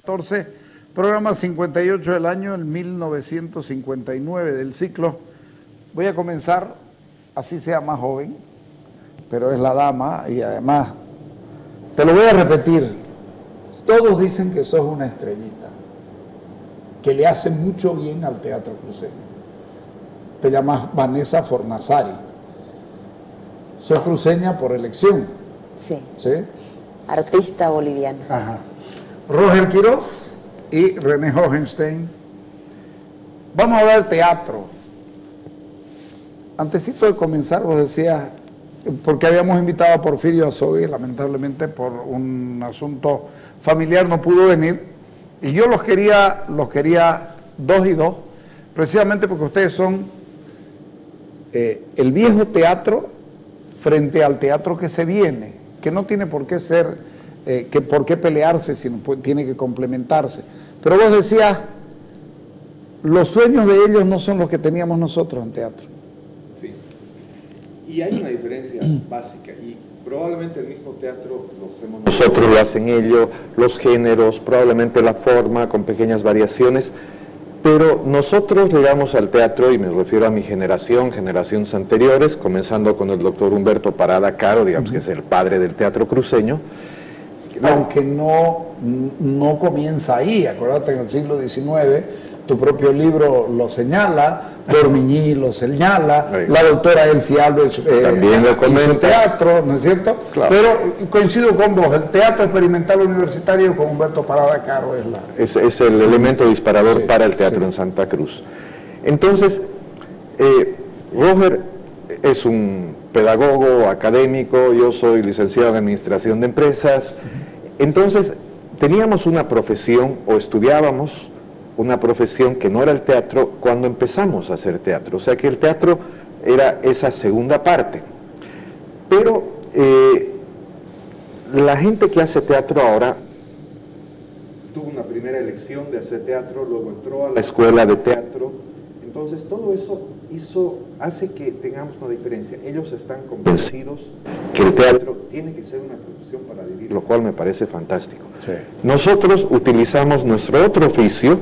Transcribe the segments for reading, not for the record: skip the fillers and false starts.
14, programa 58 del año, el 1959 del ciclo. Voy a comenzar, así sea más joven, pero es la dama y además, te lo voy a repetir, todos dicen que sos una estrellita, que le hace mucho bien al Teatro Cruceño. Te llamas Vanessa Fornazari. Sos cruceña por elección. Sí. ¿Sí? Artista boliviana. Ajá. Roger Quiroz y René Hohenstein. Vamos a hablar de teatro. Antesito de comenzar, vos decías, porque habíamos invitado a Porfirio Azogue, lamentablemente por un asunto familiar no pudo venir, y yo los quería 2 y 2, precisamente porque ustedes son el viejo teatro frente al teatro que se viene, que no tiene por qué ser, por qué pelearse, sino tiene que complementarse. Pero vos decías, los sueños de ellos no son los que teníamos nosotros en teatro. Sí, y hay una diferencia básica, y probablemente el mismo teatro lo hacemos nosotros, lo hacen ellos, los géneros, probablemente la forma, con pequeñas variaciones, pero nosotros llegamos al teatro, y me refiero a mi generación, generaciones anteriores, comenzando con el doctor Humberto Parada Caro, digamos que es el padre del teatro cruceño. Aunque no comienza ahí, acuérdate, en el siglo XIX, tu propio libro lo señala, Dormiñí lo señala, la doctora Elfi Alves también lo comenta. Hizo teatro, ¿no es cierto? Claro. Pero coincido con vos, el teatro experimental universitario con Humberto Parada Caro es el elemento disparador, sí, para el teatro, sí, en Santa Cruz. Entonces, Roger es un pedagogo académico, yo soy licenciado en Administración de Empresas. Entonces, teníamos una profesión, o estudiábamos una profesión que no era el teatro cuando empezamos a hacer teatro. O sea que el teatro era esa segunda parte. Pero la gente que hace teatro ahora tuvo una primera elección de hacer teatro, luego entró a la escuela de teatro. Entonces, todo eso hace que tengamos una diferencia. Ellos están convencidos que el teatro tiene que ser una profesión para vivir, lo cual me parece fantástico. Sí. Nosotros utilizamos nuestro otro oficio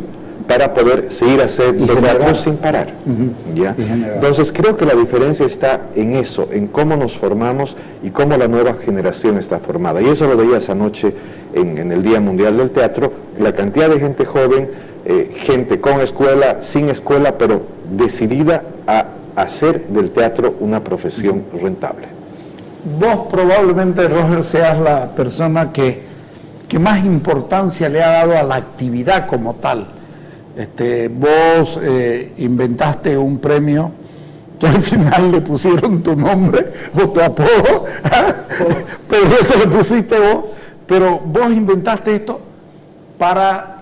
para poder seguir haciendo teatro sin parar. ¿Ya? Entonces, creo que la diferencia está en eso, en cómo nos formamos y cómo la nueva generación está formada. Y eso lo veías anoche en el Día Mundial del Teatro, la cantidad de gente joven, gente con escuela, sin escuela, pero decidida a hacer del teatro una profesión rentable. Vos probablemente, Roger, seas la persona que más importancia le ha dado a la actividad como tal. Vos inventaste un premio que al final le pusieron tu nombre o tu apodo, pero eso le pusiste vos, pero vos inventaste esto para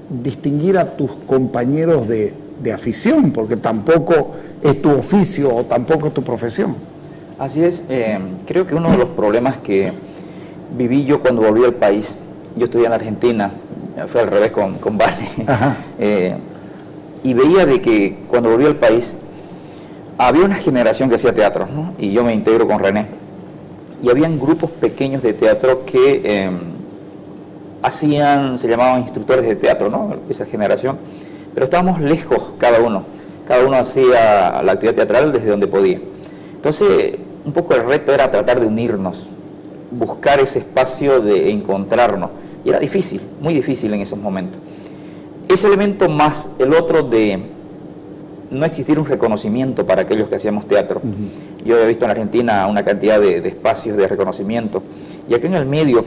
distinguir a tus compañeros de afición, porque tampoco es tu oficio o tampoco es tu profesión. Así es, creo que uno de los problemas que viví yo cuando volví al país, yo estudié en la Argentina, fue al revés con Vale, y veía de que cuando volví al país había una generación que hacía teatro, ¿no? Y yo me integro con René, y habían grupos pequeños de teatro que se llamaban instructores de teatro, ¿no? Esa generación, pero estábamos lejos cada uno hacía la actividad teatral desde donde podía. Entonces, un poco el reto era tratar de unirnos, buscar ese espacio de encontrarnos, y era difícil, muy difícil en esos momentos. Ese elemento más el otro de no existir un reconocimiento para aquellos que hacíamos teatro. Yo he visto en Argentina una cantidad de espacios de reconocimiento, y acá en el medio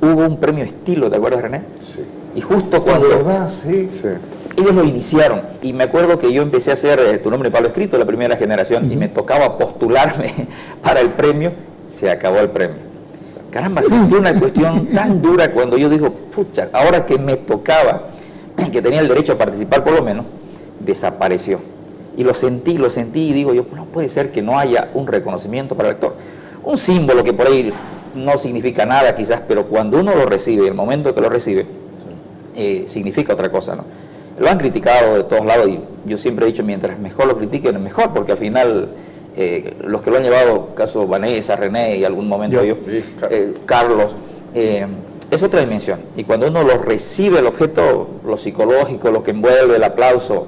hubo un premio estilo, ¿te acuerdas, René? Sí. Y justo cuando ellos lo iniciaron, y me acuerdo que yo empecé a hacer Tu nombre Pablo Escrito, la primera generación, y me tocaba postularme para el premio, se acabó el premio. Caramba, sentí una cuestión tan dura cuando yo digo, pucha, ahora que me tocaba, que tenía el derecho a participar por lo menos, desapareció. Y lo sentí y digo yo, no puede ser que no haya un reconocimiento para el actor. Un símbolo que por ahí no significa nada quizás, pero cuando uno lo recibe, el momento que lo recibe, significa otra cosa, ¿no? Lo han criticado de todos lados, y yo siempre he dicho, mientras mejor lo critiquen, es mejor, porque al final los que lo han llevado, caso Vanessa, René y algún momento yo, Carlos, es otra dimensión. Y cuando uno lo recibe, el objeto, lo psicológico, lo que envuelve, el aplauso,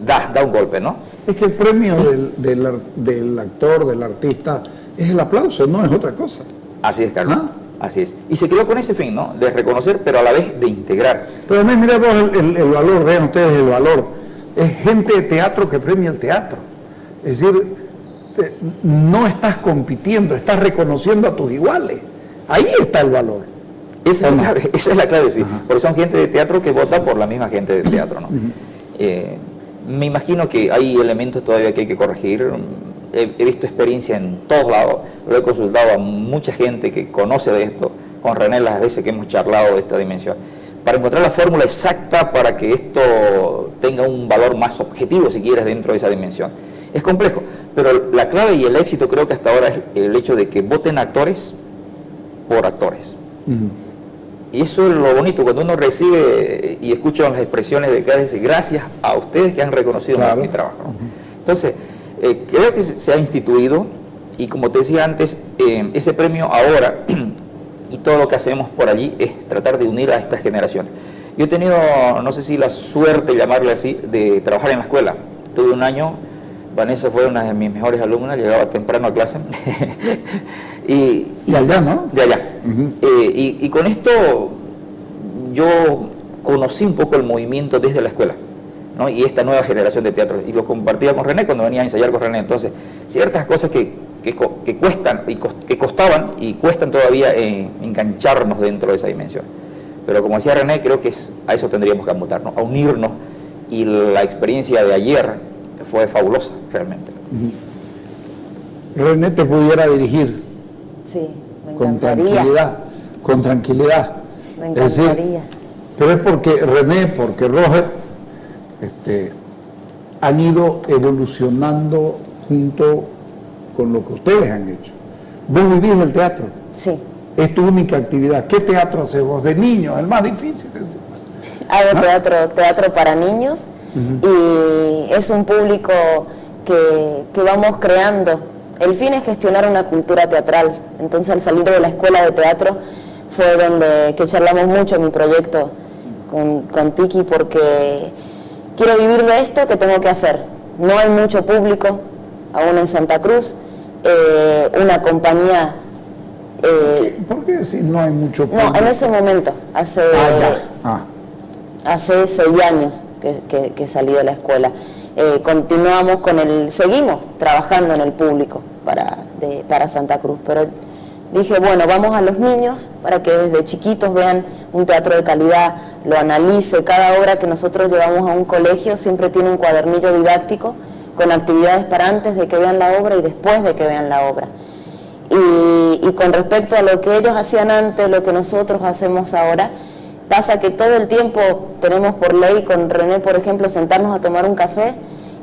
da un golpe, ¿no? Es que el premio del actor, del artista, es el aplauso, no es otra cosa. Así es, Carlos. ¿Ah? Así es. Y se creó con ese fin, ¿no? De reconocer, pero a la vez de integrar. Pero mira vos el valor, vean ustedes el valor. Es gente de teatro que premia el teatro. Es decir, no estás compitiendo, estás reconociendo a tus iguales. Ahí está el valor. Esa es la clave, sí. Ajá. Porque son gente de teatro que vota por la misma gente de teatro, ¿no? Me imagino que hay elementos todavía que hay que corregir. He visto experiencia en todos lados, lo he consultado a mucha gente que conoce de esto, con René las veces que hemos charlado de esta dimensión, para encontrar la fórmula exacta para que esto tenga un valor más objetivo, si quieres, dentro de esa dimensión. Es complejo, pero la clave y el éxito creo que hasta ahora es el hecho de que voten actores por actores. Y eso es lo bonito, cuando uno recibe y escucha las expresiones de cada vez, gracias a ustedes que han reconocido mi trabajo, ¿no? Entonces, creo que se ha instituido, y como te decía antes, ese premio ahora y todo lo que hacemos por allí es tratar de unir a estas generaciones. Yo he tenido, no sé si la suerte, llamarle así, de trabajar en la escuela. Tuve un año, Vanessa fue una de mis mejores alumnas, llegaba temprano a clase. y allá, ¿no? De allá. Y con esto yo conocí un poco el movimiento desde la escuela, ¿no? Y esta nueva generación de teatro, y lo compartía con René cuando venía a ensayar con René. Entonces, ciertas cosas que cuestan y que costaban y cuestan todavía engancharnos dentro de esa dimensión. Pero como decía René, creo que a eso tendríamos que apuntar, ¿no? A unirnos, y la experiencia de ayer fue fabulosa, realmente. René te pudiera dirigir. Sí, me encantaría. Con tranquilidad. Me encantaría. Pero es porque René, porque Roger, han ido evolucionando junto con lo que ustedes han hecho. ¿Vos vivís del teatro? Sí. Es tu única actividad. ¿Qué teatro haces vos? De niños, el más difícil. Hago teatro para niños, y es un público que vamos creando. El fin es gestionar una cultura teatral. Entonces, al salir de la escuela de teatro fue que charlamos mucho en mi proyecto con Tiki, porque quiero vivir de esto, ¿qué tengo que hacer? No hay mucho público aún en Santa Cruz, una compañía... ¿Por qué decir no hay mucho público? No, en ese momento, hace 6 años que salí de la escuela. Seguimos trabajando en el público para Santa Cruz, pero dije, bueno, vamos a los niños para que desde chiquitos vean un teatro de calidad, lo analice. Cada obra que nosotros llevamos a un colegio siempre tiene un cuadernillo didáctico con actividades para antes de que vean la obra y después de que vean la obra. Y con respecto a lo que ellos hacían antes, lo que nosotros hacemos ahora, pasa que todo el tiempo tenemos por ley con René, por ejemplo, sentarnos a tomar un café,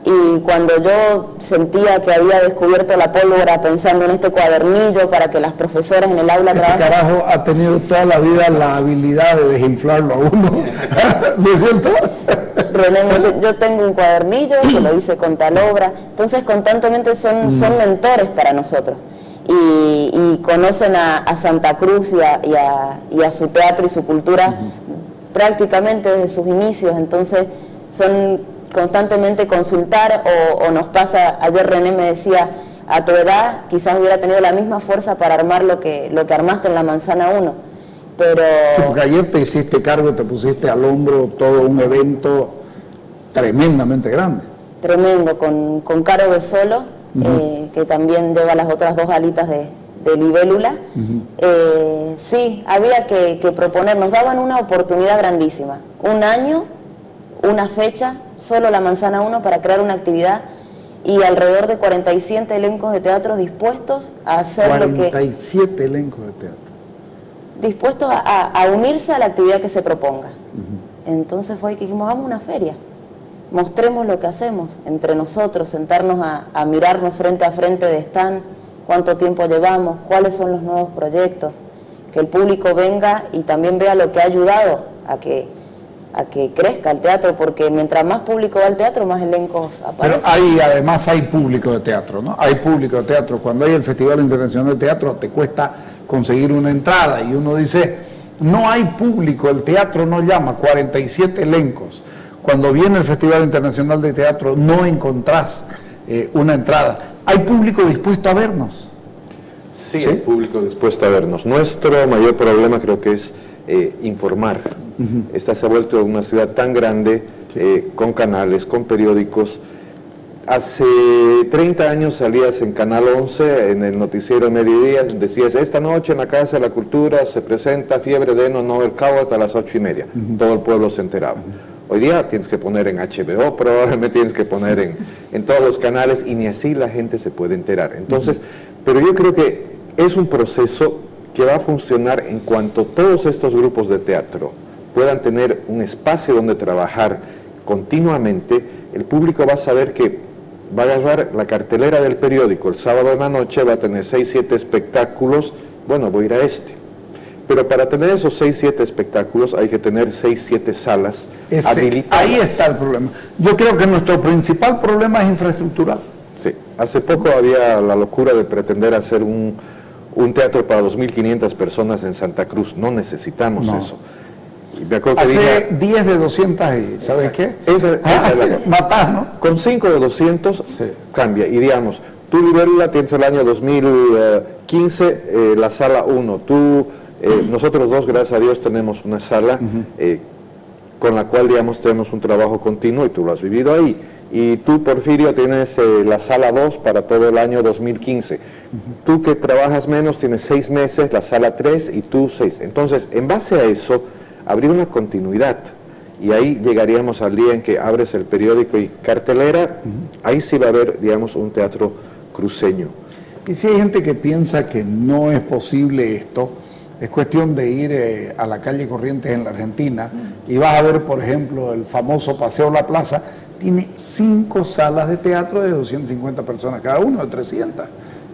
y cuando yo sentía que había descubierto la pólvora pensando en este cuadernillo para que las profesoras en el aula trabajen... carajo ha tenido toda la vida la habilidad de desinflarlo a uno. ¿Lo siento? René me dice, yo tengo un cuadernillo que lo hice con tal obra. Entonces, constantemente son mentores para nosotros. Y conocen a Santa Cruz y a su teatro y su cultura prácticamente desde sus inicios. Entonces, son constantemente consultar, o nos pasa, ayer René me decía, a tu edad quizás hubiera tenido la misma fuerza para armar lo que armaste en la Manzana 1, pero... Sí, porque ayer te hiciste cargo y te pusiste al hombro todo un evento tremendamente grande. Tremendo, con Caro Besolo, que también lleva las otras 2 alitas de libélula. Sí, había que proponer, nos daban una oportunidad grandísima, un año, una fecha, solo la Manzana 1 para crear una actividad, y alrededor de 47 elencos de teatro dispuestos a hacer 47 elencos de teatro. Dispuestos a unirse a la actividad que se proponga. Entonces fue que dijimos, vamos a una feria, mostremos lo que hacemos entre nosotros, sentarnos a mirarnos frente a frente de stand, cuánto tiempo llevamos, cuáles son los nuevos proyectos, que el público venga y también vea lo que ha ayudado a que crezca el teatro, porque mientras más público va al teatro, más elencos aparecen. Pero además hay público de teatro, ¿no? Hay público de teatro. Cuando hay el Festival Internacional de Teatro, te cuesta conseguir una entrada, y uno dice, no hay público, el teatro no llama, 47 elencos. Cuando viene el Festival Internacional de Teatro no encontrás una entrada. ¿Hay público dispuesto a vernos? Sí, hay público dispuesto a vernos. Nuestro mayor problema creo que es informar. Esta se ha vuelto una ciudad tan grande, con canales, con periódicos. Hace 30 años salías en Canal 11, en el noticiero Mediodía, decías, esta noche en la Casa de la Cultura se presenta Fiebre de Noel Coward a las 8:30. Todo el pueblo se enteraba. Hoy día tienes que poner en HBO, probablemente tienes que poner en todos los canales, y ni así la gente se puede enterar. Entonces, pero yo creo que es un proceso que va a funcionar en cuanto todos estos grupos de teatro puedan tener un espacio donde trabajar continuamente. El público va a saber que va a agarrar la cartelera del periódico el sábado en la noche, va a tener 6, 7 espectáculos, bueno, voy a ir a este. Pero para tener esos 6, 7 espectáculos hay que tener 6, 7 salas habilitadas. Ahí está el problema. Yo creo que nuestro principal problema es infraestructural. Sí, hace poco había la locura de pretender hacer un teatro para 2.500 personas en Santa Cruz. No necesitamos eso. Y me acuerdo que hace 10 de 200 y ¿sabes qué? Esa es la matar, ¿no? Con 5 de 200 cambia. Y digamos, tú, Libélula, tienes el año 2015 la sala 1. Tú, nosotros dos, gracias a Dios, tenemos una sala con la cual, digamos, tenemos un trabajo continuo, y tú lo has vivido ahí. Y tú, Porfirio, tienes la sala 2 para todo el año 2015. Tú, que trabajas menos, tienes 6 meses, la sala 3, y tú 6. Entonces, en base a eso, abrir una continuidad, y ahí llegaríamos al día en que abres el periódico y cartelera, ahí sí va a haber, digamos, un teatro cruceño. Y si hay gente que piensa que no es posible esto, es cuestión de ir a la calle Corrientes en la Argentina, y vas a ver, por ejemplo, el famoso Paseo La Plaza, tiene 5 salas de teatro de 250 personas cada uno, de 300.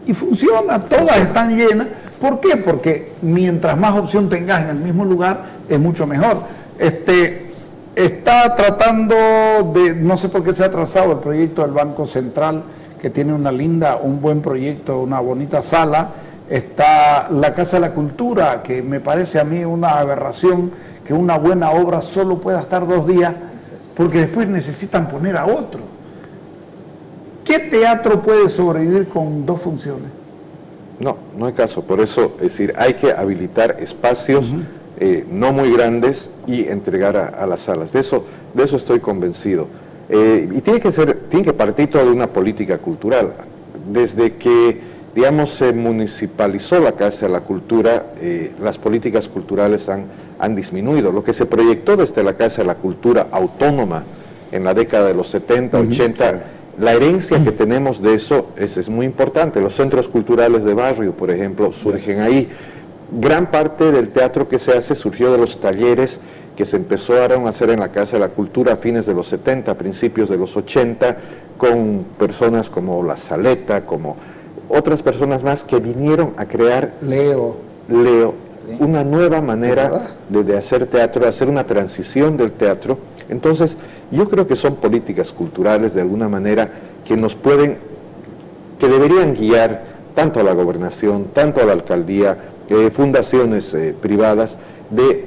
Y funciona, todas están llenas. ¿Por qué? Porque mientras más opción tengas en el mismo lugar, es mucho mejor. Está tratando de, no sé por qué se ha atrasado el proyecto del Banco Central, que tiene un buen proyecto, una bonita sala. Está la Casa de la Cultura, que me parece a mí una aberración que una buena obra solo pueda estar 2 días, porque después necesitan poner a otro. ¿Qué teatro puede sobrevivir con 2 funciones? No hay caso. Por eso, es decir, hay que habilitar espacios no muy grandes y entregar a las salas. De eso estoy convencido. Y tiene que partir todo de una política cultural. Desde que, digamos, se municipalizó la Casa de la Cultura, las políticas culturales han disminuido. Lo que se proyectó desde la Casa de la Cultura autónoma en la década de los 70, 80, la herencia que tenemos de eso es muy importante. Los centros culturales de barrio, por ejemplo, surgen ahí. Gran parte del teatro que se hace surgió de los talleres que se empezaron a hacer en la Casa de la Cultura a fines de los 70, principios de los 80, con personas como La Saleta, como otras personas más que vinieron a crear Leo, una nueva manera de hacer teatro, de hacer una transición del teatro. Entonces, yo creo que son políticas culturales, de alguna manera, que deberían guiar tanto a la gobernación, tanto a la alcaldía, fundaciones privadas, de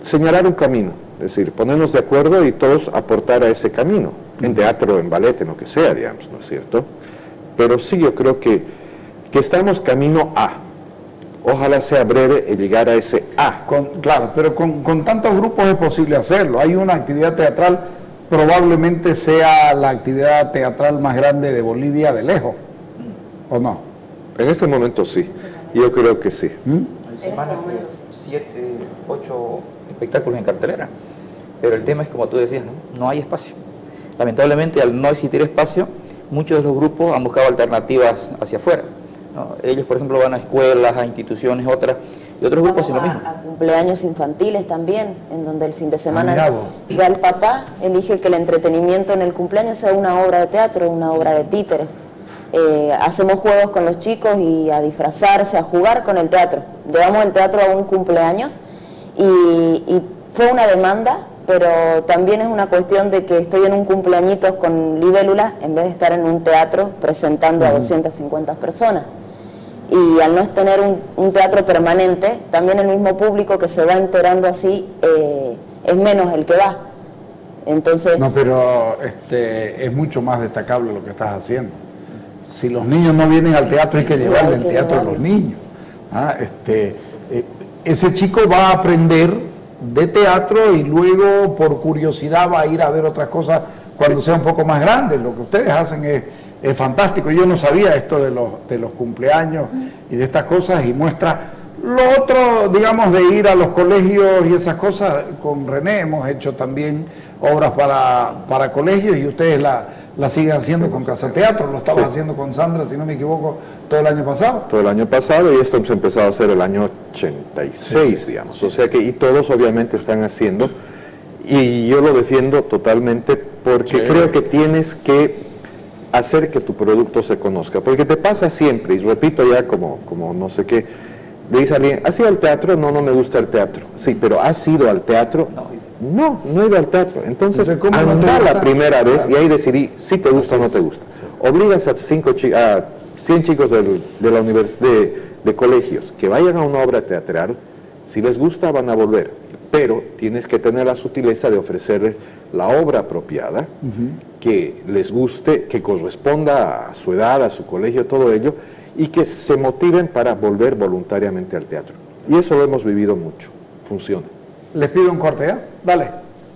señalar un camino, es decir, ponernos de acuerdo y todos aportar a ese camino, en teatro, en ballet, en lo que sea, digamos, ¿no es cierto? Pero sí, yo creo que estamos camino a. Ojalá sea breve el llegar a ese A. Claro, pero con tantos grupos es posible hacerlo. Hay una actividad teatral, probablemente sea la actividad teatral más grande de Bolivia de lejos, ¿o no? En este momento sí, yo creo que sí. Hay semanas, 7, 8 espectáculos en cartelera, pero el tema es, como tú decías, no hay espacio. Lamentablemente, al no existir espacio, muchos de los grupos han buscado alternativas hacia afuera, ¿no? Ellos, por ejemplo, van a escuelas, a instituciones, otras, y otros grupos hacen lo mismo. A cumpleaños infantiles también, en donde el fin de semana ya el papá elige que el entretenimiento en el cumpleaños sea una obra de teatro, una obra de títeres. Hacemos juegos con los chicos y a disfrazarse, a jugar con el teatro. Llevamos el teatro a un cumpleaños y fue una demanda, pero también es una cuestión de que estoy en un cumpleañitos con Libélula en vez de estar en un teatro presentando a 250 personas. y al no tener un teatro permanente, también el mismo público que se va enterando así es menos el que va. Entonces, no, pero es mucho más destacable lo que estás haciendo. Si los niños no vienen al teatro, hay que llevarle el teatro a los niños. Ese chico va a aprender de teatro y luego por curiosidad va a ir a ver otras cosas cuando sea un poco más grande. Lo que ustedes hacen es fantástico. Yo no sabía esto de los cumpleaños y de estas cosas, y muestra lo otro, digamos, de ir a los colegios y esas cosas. Con René hemos hecho también obras para colegios, y ustedes la siguen haciendo con Casa Teatro. Lo estaban haciendo con Sandra, si no me equivoco, todo el año pasado. Todo el año pasado, y esto hemos empezado a hacer el año 86, digamos. O sea que, y todos obviamente están haciendo, y yo lo defiendo totalmente porque creo que tienes que hacer que tu producto se conozca, porque te pasa siempre, y repito ya como no sé qué, le dice a alguien, ¿has ido al teatro? No, no me gusta el teatro. Sí, pero ¿has ido al teatro? No he ido al teatro. Entonces, anda la primera vez y ahí decidí si te gusta o no te gusta. Obligas a 100 chicos de la universidad, de colegios, que vayan a una obra teatral. Si les gusta, van a volver. Pero tienes que tener la sutileza de ofrecerles la obra apropiada, que les guste, que corresponda a su edad, a su colegio, todo ello, y que se motiven para volver voluntariamente al teatro. Y eso lo hemos vivido mucho. Funciona. Les pido un corte, ¿eh? Dale.